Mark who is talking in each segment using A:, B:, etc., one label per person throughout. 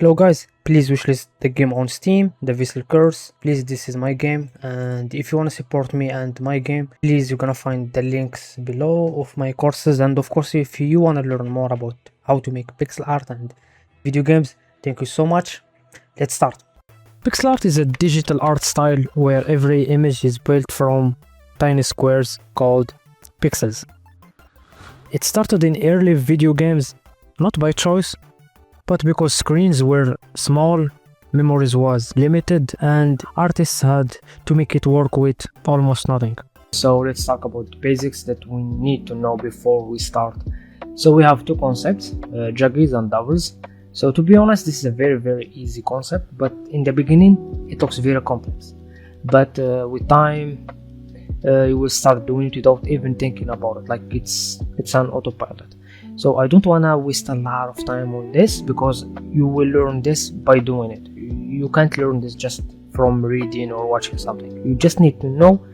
A: Hello guys, please wishlist the game on Steam, the Vessel Curse. Please, this is my game, and if you wanna support me and my game, please you're gonna find the links below of my courses. And of course, if you wanna learn more about how to make pixel art and video games, thank you so much. Let's start. Pixel art is a digital art style where every image is built from tiny squares called pixels. It started in early video games, not by choice, but because screens were small, memories was limited, and artists had to make it work with almost nothing. So let's talk about the basics that we need to know before we start. So we have two concepts, juggies and doubles. So to be honest, this is a very easy concept, but in the beginning it looks very complex. But with time, you will start doing it without even thinking about it, like it's an autopilot. So I don't wanna waste a lot of time on this, because you will learn this by doing it. You can't learn this just from reading or watching something. You just need to know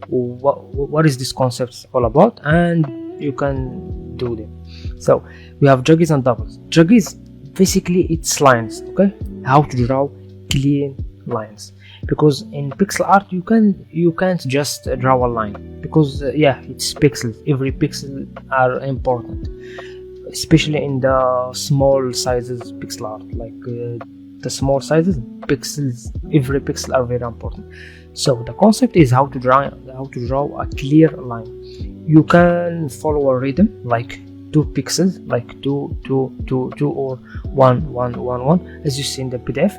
A: what is this concept all about, and you can do them. So we have juggies and doubles. Juggies, basically it's lines, okay? How to draw clean lines, because in pixel art you can't just draw a line, because it's pixels. Every pixel are important, especially in the small sizes pixel art, like the small sizes pixels. Every pixel are very important. So the concept is how to draw a clear line. You can follow a rhythm like 2 pixels, like 2 or 1 as you see in the PDF.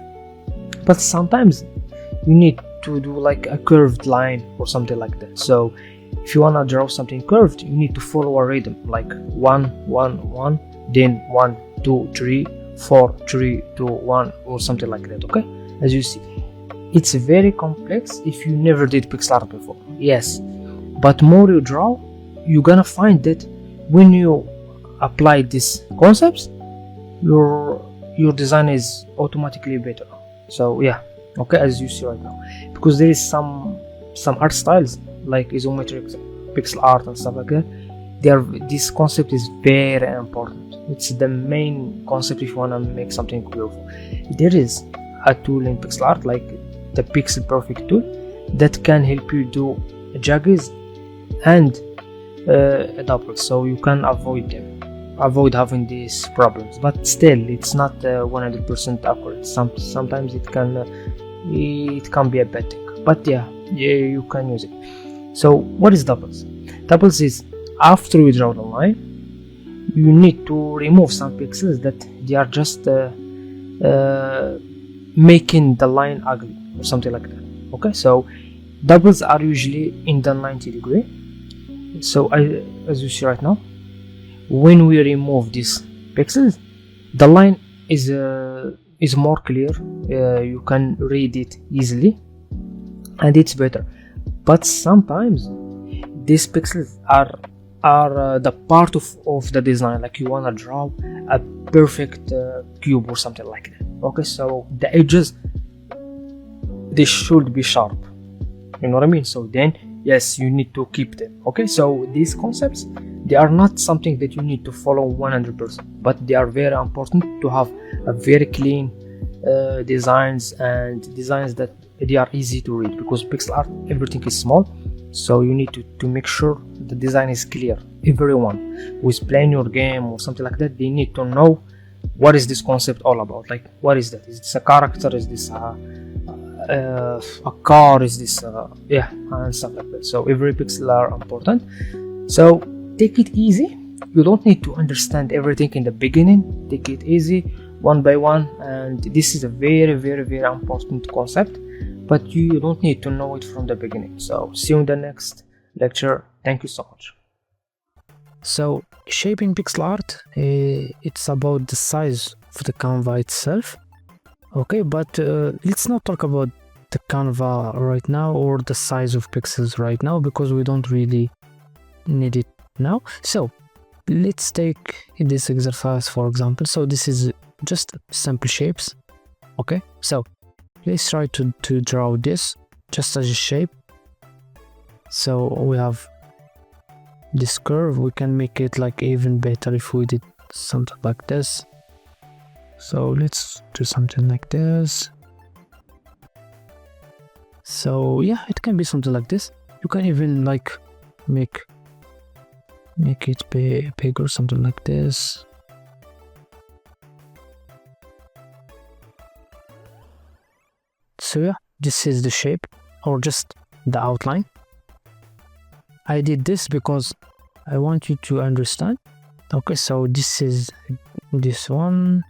A: But sometimes you need to do like a curved line or something like that. So if you wanna draw something curved, you need to follow a rhythm like 1 1 then 1 2 3 4 3 2 1 or something like that. Okay, as you see, it's very complex if you never did pixel art before. Yes, but more you draw, you're gonna find that when you apply these concepts, your design is automatically better. So yeah, okay, as you see right now, because there is some art styles like isometric pixel art and stuff like that. This concept is very important. It's the main concept if you want to make something beautiful. There is a tool in pixel art like the Pixel Perfect tool that can help you do juggies and doubles, so you can avoid having these problems. But still, it's not 100% accurate. Sometimes it can be a bad thing, but yeah, you can use it. So what is doubles? Doubles is after you draw the line, you need to remove some pixels that they are just making the line ugly or something like that. Okay, so doubles are usually in the 90 degree. So as you see right now, when we remove these pixels, the line is more clear. You can read it easily, and it's better. But sometimes these pixels are the part of the design, like you wanna draw a perfect cube or something like that. Okay, so the edges, they should be sharp, you know what I mean? So then yes, you need to keep them. Okay, so these concepts, they are not something that you need to follow 100%, but they are very important to have a very clean designs, and designs that they are easy to read, because pixel art, everything is small. So you need to make sure the design is clear. Everyone who is playing your game or something like that, they need to know what is this concept all about. Like, what is that? Is this a character? Is this a car? Is this and stuff like that. So every pixel are important. So take it easy. You don't need to understand everything in the beginning. Take it easy, one by one. And this is a very important concept, but you don't need to know it from the beginning. So see you in the next lecture. Thank you so much. So shaping pixel art, it's about the size of the canvas itself. Okay, but let's not talk about the canvas right now, or the size of pixels right now, because we don't really need it now. So let's take this exercise for example. So this is just simple shapes. Okay, so let's try to draw this just as a shape. So we have this curve. We can make it like even better if we did something like this.
B: So let's do something like this. So yeah, it can be something like this. You can even like make it bigger, something like this. So yeah, this is the shape, or just the outline. I did this because I want you to understand. Okay, so this is this one.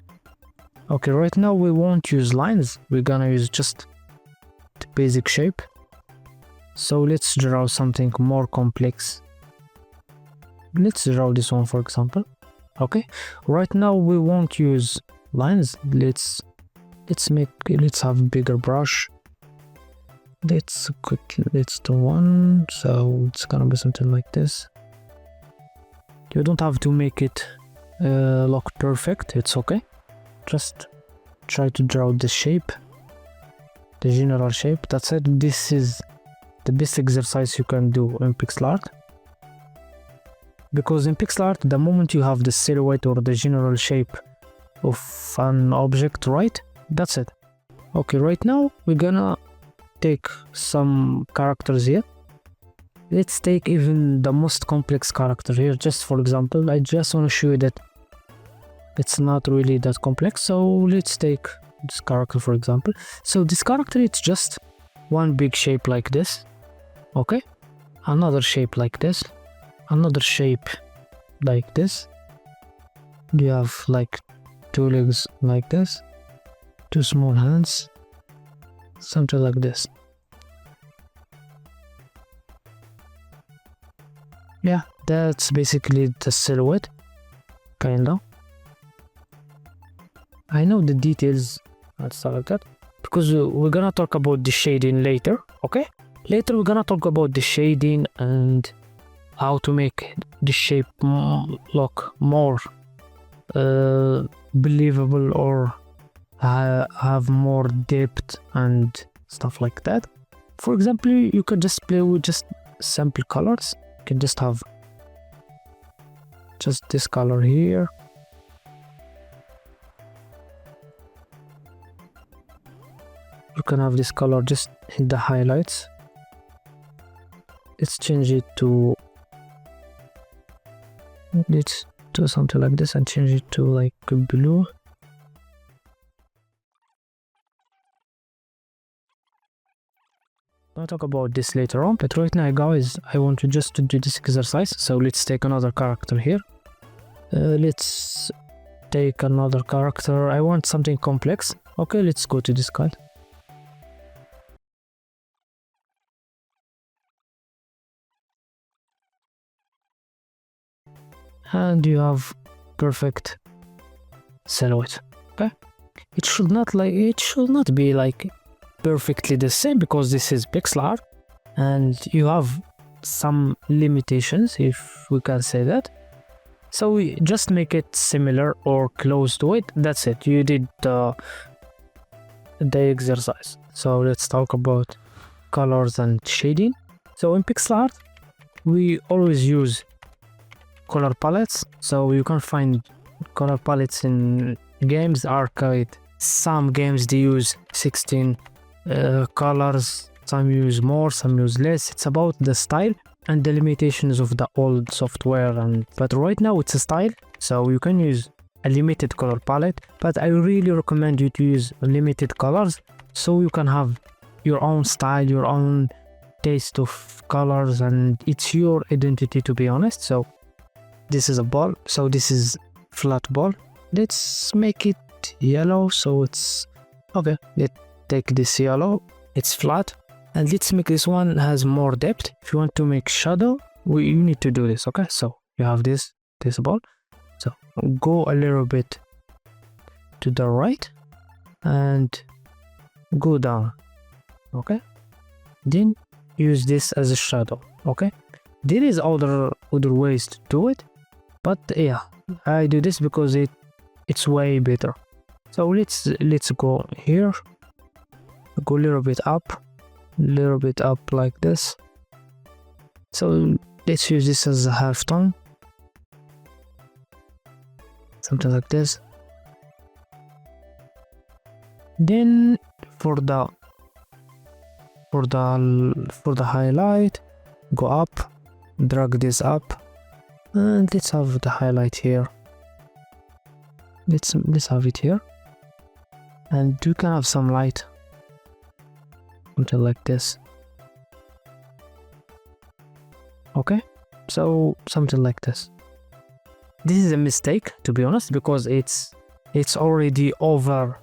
B: Okay, right now we won't use lines, we're gonna use just the basic shape. So let's draw something more complex. Let's draw this one, for example. Okay, right now we won't use lines. Let's have bigger brush. Let's do one, so it's gonna be something like this. You don't have to make it look perfect, it's okay. Just try to draw the shape, the general shape. That's it. This is the best exercise you can do in pixel art, because in pixel art, the moment you have the silhouette or the general shape of an object, right, that's it. Okay, right now we're gonna take some characters here. Let's take even the most complex character here. Just for example, I just want to show you that it's not really that complex. So let's take this character, for example. So this character, it's just one big shape like this. Okay, another shape like this, another shape like this. You have like two legs like this, two small hands, something like this. Yeah, that's basically the silhouette, kinda. I know the details and stuff like that, because we're gonna talk about the shading later. Okay, later we're gonna talk about the shading and how to make the shape look more believable, or have more depth and stuff like that. For example, you could just play with just simple colors. You can just have just this color here. You can have this color just in the highlights. Let's change it to, let's do something like this and change it to like blue. I'll talk about this later on, but right now, guys, I want to just do this exercise. So let's take another character here. Let's take another character. I want something complex. Okay, let's go to this guy. And you have perfect silhouette. Okay, it should not be like perfectly the same, because this is pixel art and you have some limitations, if we can say that. So we just make it similar or close to it. That's it, you did the exercise. So let's talk about colors and shading. So in pixel art, we always use color palettes. So you can find color palettes in games, arcade. Some games they use 16 colors, some use more, some use less. It's about the style and the limitations of the old software, but right now it's a style, so you can use a limited color palette, but I really recommend you to use limited colors so you can have your own style, your own taste of colors, and it's your identity, to be honest. So this is a ball, so this is flat ball. Let's make it yellow, so it's okay. Let's take this yellow, it's flat, and let's make this one has more depth. If you want to make shadow, you need to do this. Okay, so you have this ball, so go a little bit to the right and go down. Okay, then use this as a shadow. Okay, there is other ways to do it, but yeah, I do this because it's way better. So let's go here, go a little bit up like this. So let's use this as a half tone, something like this. Then for the highlight, go up, drag this up, and let's have the highlight here. Let's have it here, and you can have some light, something like this. Okay, so something like this. This is a mistake, to be honest, because it's already over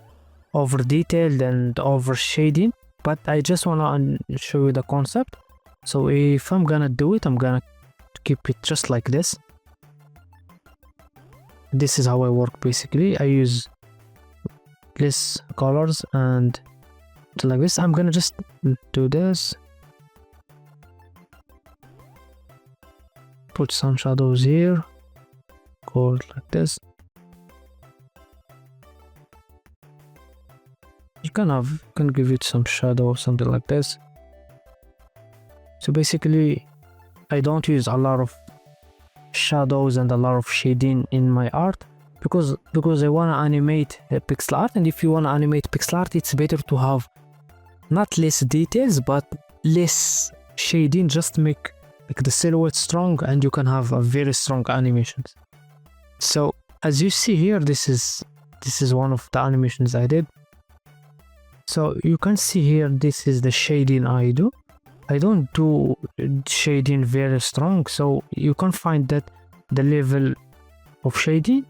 B: detailed and over shading, but I just wanna show you the concept. So if I'm gonna do it, I'm gonna keep it just like this. This is how I work basically. I use less colors and like this. I'm gonna just do this, put some shadows here, go like this. You can give it some shadow or something like this. So basically I don't use a lot of shadows and a lot of shading in my art because I want to animate pixel art, and if you want to animate pixel art, it's better to have not less details but less shading, just to make the silhouette strong, and you can have a very strong animations. So as you see here, this is one of the animations I did. So you can see here, this is the shading I do. I don't do shading very strong, so you can find that the level of shading,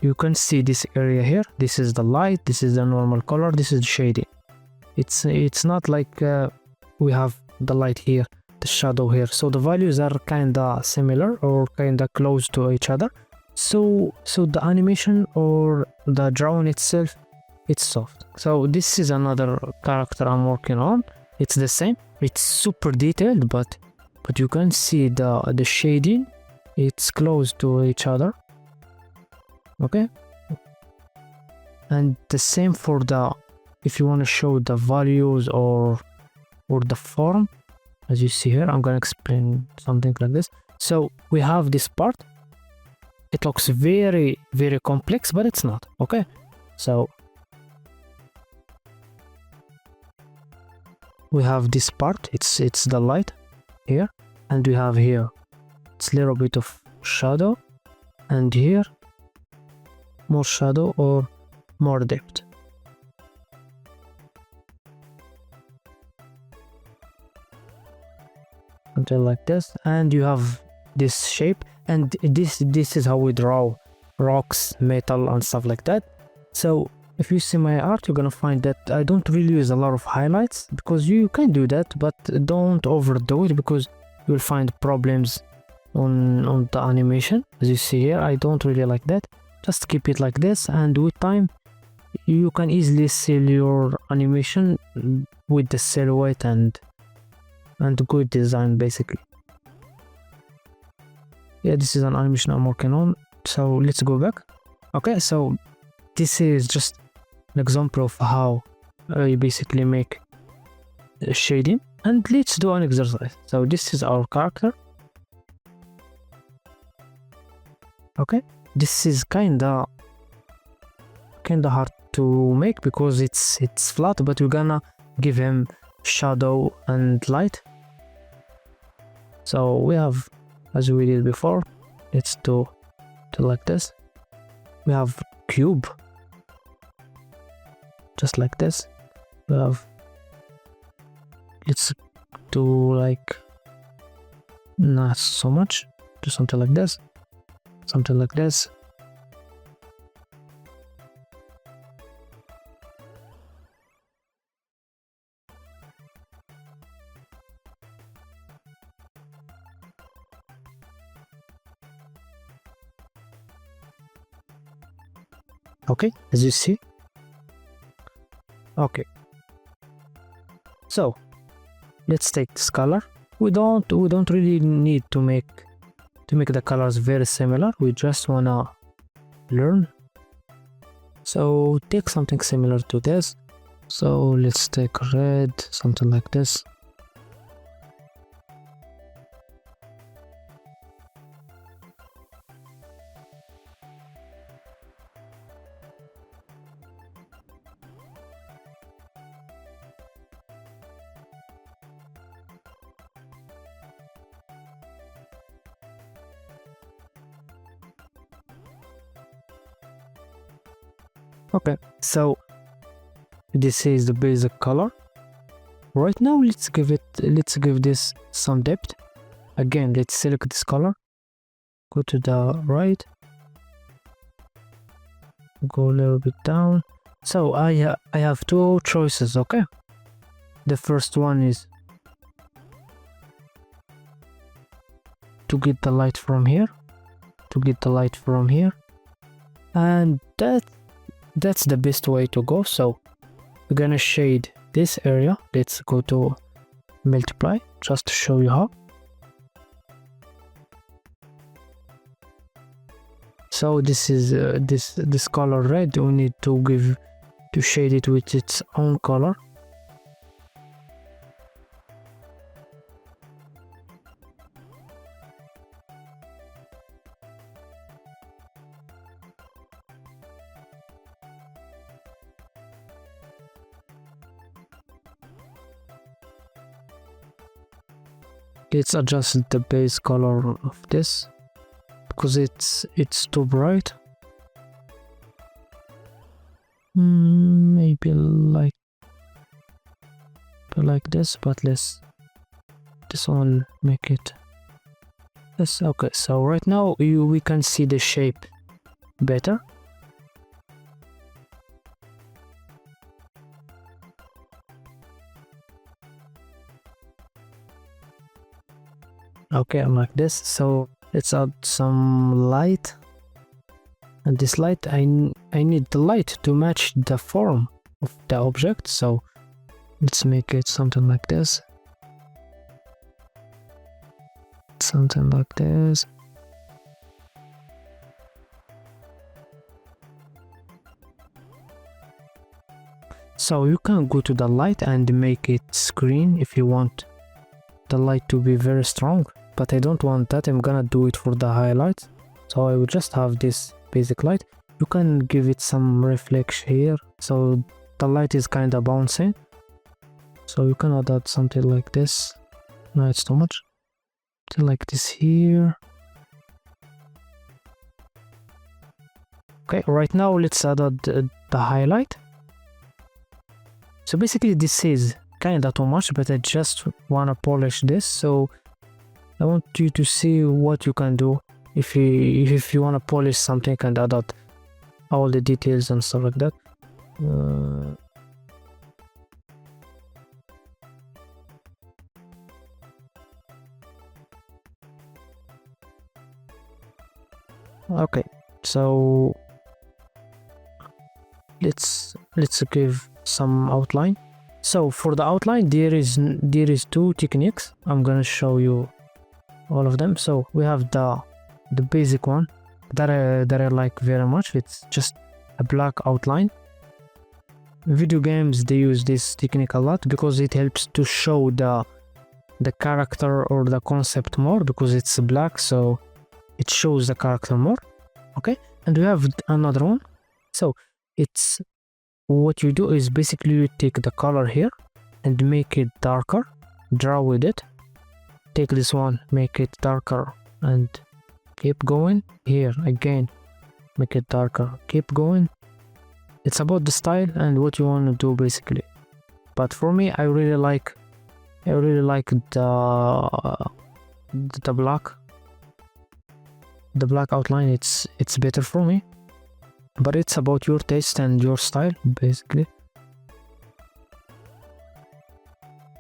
B: you can see this area here. This is the light, this is the normal color, this is the shading. It's not like we have the light here, the shadow here, so the values are kinda similar or kinda close to each other. So the animation or the drawing itself, it's soft. So this is another character I'm working on. It's the same, it's super detailed, but you can see the shading, it's close to each other. Okay, and the same for the, if you want to show the values or the form, as you see here, I'm gonna explain something like this. So we have this part, it looks very very complex, but it's not. Okay, so we have this part, it's the light here, and we have here it's a little bit of shadow, and here more shadow or more depth. Something like this, and you have this shape, and this is how we draw rocks, metal and stuff like that. So if you see my art, you're gonna find that I don't really use a lot of highlights, because you can do that, but don't overdo it, because you'll find problems on the animation. As you see here, I don't really like that. Just keep it like this, and with time you can easily seal your animation with the silhouette and good design basically. Yeah, this is an animation I'm working on. So let's go back. Okay, so this is just an example of how you basically make shading, and let's do an exercise. So this is our character. Okay, this is kinda hard to make because it's flat, but we're gonna give him shadow and light. So we have, as we did before, let's do like this. We have cube, just like this. We have, let's do like not so much, do something like this, something like this. Okay, as you see. Okay, so let's take this color. We don't really need to make the colors very similar. We just wanna learn. So take something similar to this. So let's take red, something like this. Okay, so this is the basic color. Right now let's give this some depth. Again, let's select this color, go to the right, go a little bit down. So I have two choices. Okay, the first one is to get the light from here, and that's the best way to go. So we're gonna shade this area. Let's go to multiply just to show you how. So this is this color red. We need to shade it with its own color. Let's adjust the base color of this because it's too bright. Maybe like this, but let's this one make it this. Okay, so right now we can see the shape better. Okay, like this. So let's add some light, and this light I need the light to match the form of the object. So let's make it something like this, So you can go to the light and make it screen if you want the light to be very strong, but I don't want that. I'm gonna do it for the highlights. So I will just have this basic light. You can give it some reflection here, so the light is kind of bouncing. So you can add something like this. No, it's too much. Something like this here. Okay, right now let's add the highlight. So basically this is kind of too much, but I just want to polish this. So I want you to see what you can do if you want to polish something and add all the details and stuff like that. Okay, so let's give some outline. So for the outline there is two techniques. I'm gonna show you all of them. So we have the basic one that I like very much. It's just a black outline. Video games, they use this technique a lot because it helps to show the character or the concept more, because it's black, so it shows the character more. Okay, and we have another one. So it's what you do is basically you take the color here and make it darker, draw with it, take this one, make it darker, and keep going. Here again, make it darker, keep going. It's about the style and what you want to do basically. But for me, I really like the black outline. It's better for me, but it's about your taste and your style basically.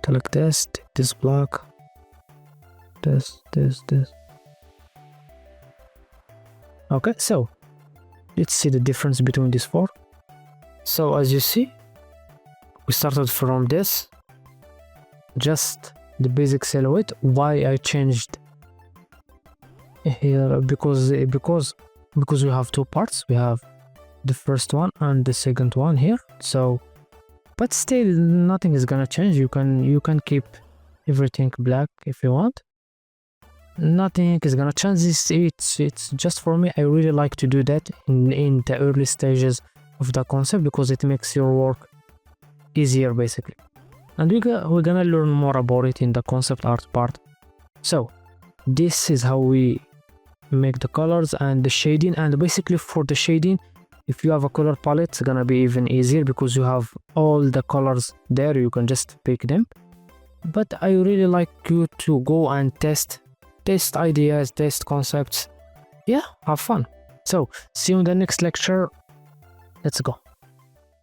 B: Like this, this black, this. Okay, so let's see the difference between these four. So as you see, we started from this, just the basic silhouette. Why I changed here? Because we have two parts. We have the first one and the second one here. So but still nothing is gonna change. You can keep everything black if you want. Nothing is gonna change. It's just for me. I really like to do that in the early stages of the concept, because it makes your work easier basically. And we're gonna learn more about it in the concept art part. So this is how we make the colors and the shading. And basically for the shading, If you have a color palette, it's gonna be even easier because you have all the colors there. You can just pick them. But I really like you to go and test ideas, test concepts. Yeah, have fun. So see you in the next lecture. Let's go.